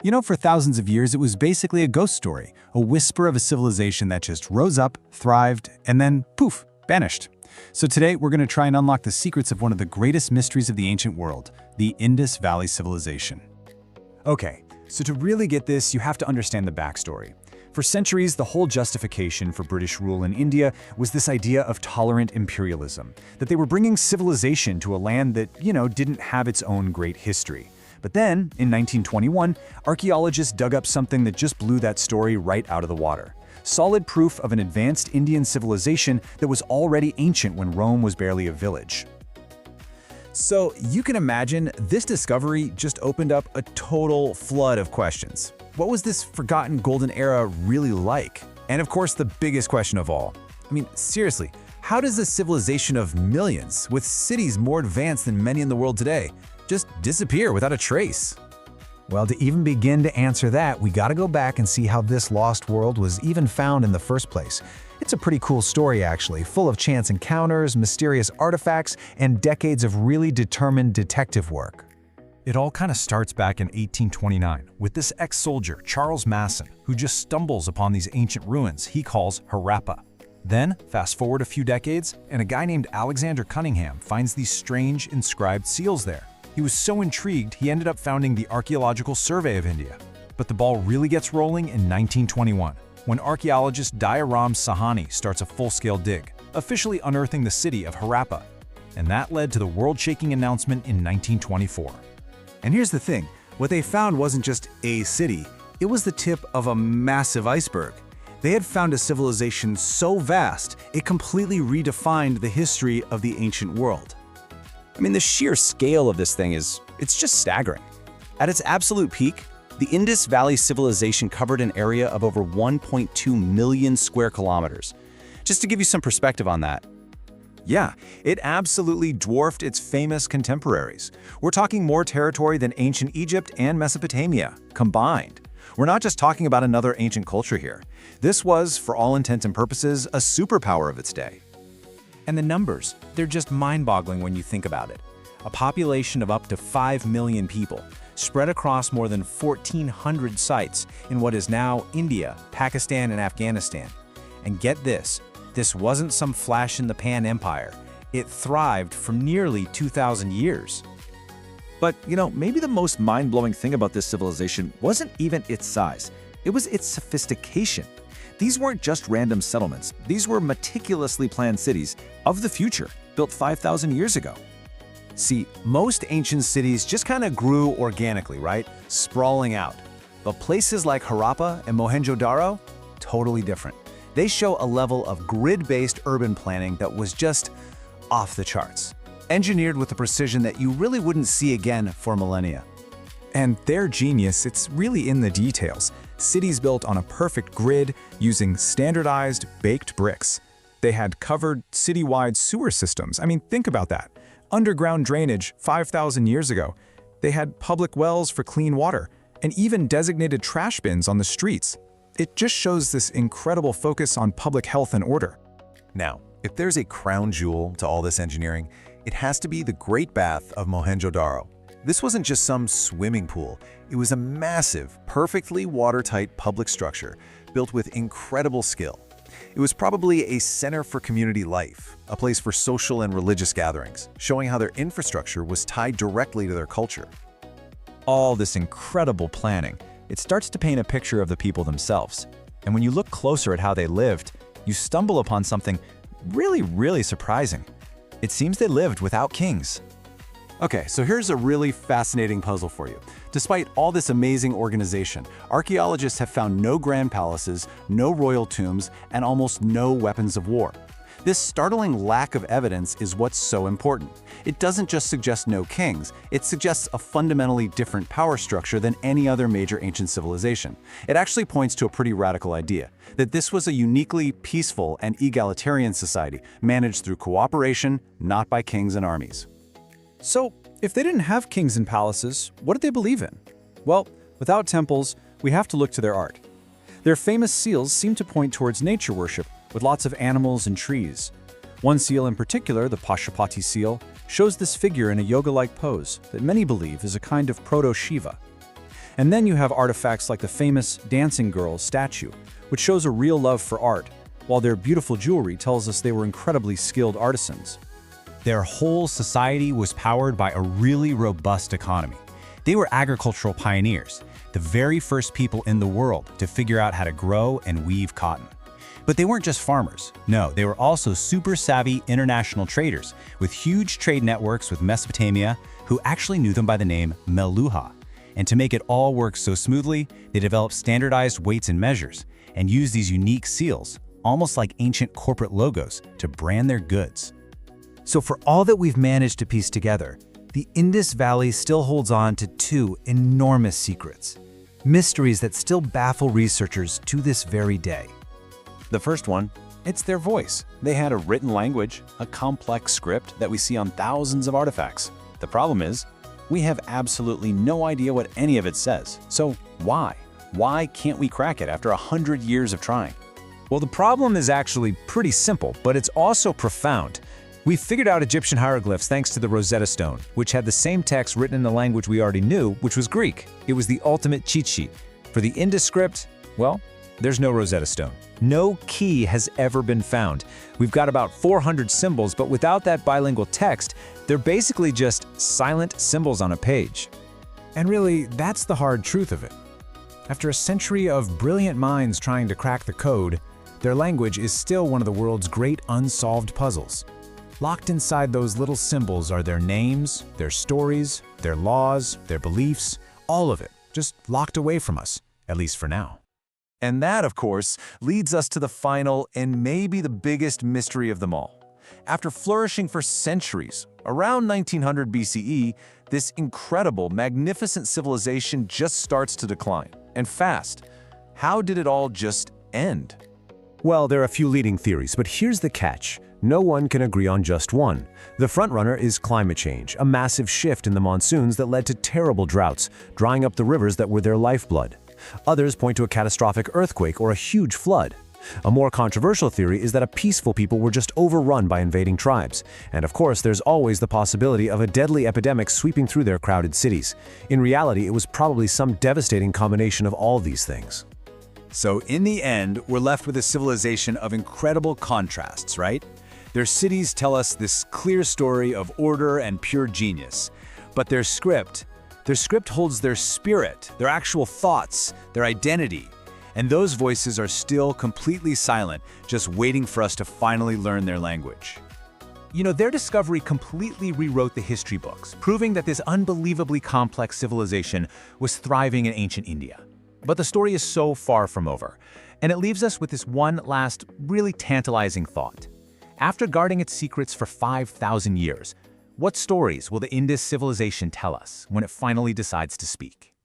For thousands of years, it was basically a ghost story, a whisper of a civilization that just rose up, thrived, and then, poof, vanished. So today, we're going to try and unlock the secrets of one of the greatest mysteries of the ancient world, the Indus Valley Civilization. Okay, so to really get this, you have to understand the backstory. For centuries, the whole justification for British rule in India was this idea of tolerant imperialism, that they were bringing civilization to a land that, didn't have its own great history. But then, in 1921, archaeologists dug up something that just blew that story right out of the water. Solid proof of an advanced Indian civilization that was already ancient when Rome was barely a village. So you can imagine this discovery just opened up a total flood of questions. What was this forgotten golden era really like? And of course, the biggest question of all. Seriously, how does a civilization of millions, with cities more advanced than many in the world today, just disappear without a trace? Well, to even begin to answer that, we gotta go back and see how this lost world was even found in the first place. It's a pretty cool story, actually, full of chance encounters, mysterious artifacts, and decades of really determined detective work. It all kind of starts back in 1829 with this ex-soldier, Charles Masson, who just stumbles upon these ancient ruins he calls Harappa. Then, fast forward a few decades, and a guy named Alexander Cunningham finds these strange inscribed seals there. He was so intrigued, he ended up founding the Archaeological Survey of India. But the ball really gets rolling in 1921, when archaeologist Dayaram Sahani starts a full-scale dig, officially unearthing the city of Harappa. And that led to the world-shaking announcement in 1924. And here's the thing, what they found wasn't just a city, it was the tip of a massive iceberg. They had found a civilization so vast, it completely redefined the history of the ancient world. The sheer scale of this thing it's just staggering. At its absolute peak, the Indus Valley Civilization covered an area of over 1.2 million square kilometers. Just to give you some perspective on that. Yeah, it absolutely dwarfed its famous contemporaries. We're talking more territory than ancient Egypt and Mesopotamia combined. We're not just talking about another ancient culture here. This was, for all intents and purposes, a superpower of its day. And the numbers, they're just mind-boggling when you think about it. A population of up to 5 million people, spread across more than 1,400 sites in what is now India, Pakistan, and Afghanistan. And get this wasn't some flash-in-the-pan empire. It thrived for nearly 2,000 years. But, maybe the most mind-blowing thing about this civilization wasn't even its size. It was its sophistication. These weren't just random settlements. These were meticulously planned cities of the future, built 5,000 years ago. See, most ancient cities just kind of grew organically, right? Sprawling out. But places like Harappa and Mohenjo-Daro, totally different. They show a level of grid-based urban planning that was just off the charts. Engineered with a precision that you really wouldn't see again for millennia. And their genius, it's really in the details. Cities built on a perfect grid using standardized, baked bricks. They had covered citywide sewer systems. Think about that. Underground drainage 5,000 years ago. They had public wells for clean water, and even designated trash bins on the streets. It just shows this incredible focus on public health and order. Now, if there's a crown jewel to all this engineering, it has to be the Great Bath of Mohenjo-Daro. This wasn't just some swimming pool. It was a massive, perfectly watertight public structure built with incredible skill. It was probably a center for community life, a place for social and religious gatherings, showing how their infrastructure was tied directly to their culture. All this incredible planning, it starts to paint a picture of the people themselves. And when you look closer at how they lived, you stumble upon something really surprising. It seems they lived without kings. Okay, so here's a really fascinating puzzle for you. Despite all this amazing organization, archaeologists have found no grand palaces, no royal tombs, and almost no weapons of war. This startling lack of evidence is what's so important. It doesn't just suggest no kings, it suggests a fundamentally different power structure than any other major ancient civilization. It actually points to a pretty radical idea, that this was a uniquely peaceful and egalitarian society, managed through cooperation, not by kings and armies. So, if they didn't have kings and palaces, what did they believe in? Well, without temples, we have to look to their art. Their famous seals seem to point towards nature worship, with lots of animals and trees. One seal in particular, the Pashupati seal, shows this figure in a yoga-like pose that many believe is a kind of proto-Shiva. And then you have artifacts like the famous dancing girl statue, which shows a real love for art, while their beautiful jewelry tells us they were incredibly skilled artisans. Their whole society was powered by a really robust economy. They were agricultural pioneers, the very first people in the world to figure out how to grow and weave cotton. But they weren't just farmers. No, they were also super savvy international traders with huge trade networks with Mesopotamia, who actually knew them by the name Meluha. And to make it all work so smoothly, they developed standardized weights and measures and used these unique seals, almost like ancient corporate logos, to brand their goods. So for all that we've managed to piece together, the Indus Valley still holds on to two enormous secrets, mysteries that still baffle researchers to this very day. The first one, it's their voice. They had a written language, a complex script that we see on thousands of artifacts. The problem is, we have absolutely no idea what any of it says. So why? Why can't we crack it after 100 years of trying? Well, the problem is actually pretty simple, but it's also profound. We figured out Egyptian hieroglyphs thanks to the Rosetta Stone, which had the same text written in the language we already knew, which was Greek. It was the ultimate cheat sheet. For the Indus script, well, there's no Rosetta Stone. No key has ever been found. We've got about 400 symbols, but without that bilingual text, they're basically just silent symbols on a page. And really, that's the hard truth of it. After a century of brilliant minds trying to crack the code, their language is still one of the world's great unsolved puzzles. Locked inside those little symbols are their names, their stories, their laws, their beliefs, all of it, just locked away from us, at least for now. And that, of course, leads us to the final and maybe the biggest mystery of them all. After flourishing for centuries, around 1900 BCE, this incredible, magnificent civilization just starts to decline, and fast. How did it all just end? Well, there are a few leading theories, but here's the catch. No one can agree on just one. The frontrunner is climate change, a massive shift in the monsoons that led to terrible droughts, drying up the rivers that were their lifeblood. Others point to a catastrophic earthquake or a huge flood. A more controversial theory is that a peaceful people were just overrun by invading tribes. And of course, there's always the possibility of a deadly epidemic sweeping through their crowded cities. In reality, it was probably some devastating combination of all these things. So in the end, we're left with a civilization of incredible contrasts, right? Their cities tell us this clear story of order and pure genius. But their script holds their spirit, their actual thoughts, their identity. And those voices are still completely silent, just waiting for us to finally learn their language. You know, their discovery completely rewrote the history books, proving that this unbelievably complex civilization was thriving in ancient India. But the story is so far from over, and it leaves us with this one last, really tantalizing thought. After guarding its secrets for 5,000 years, what stories will the Indus civilization tell us when it finally decides to speak?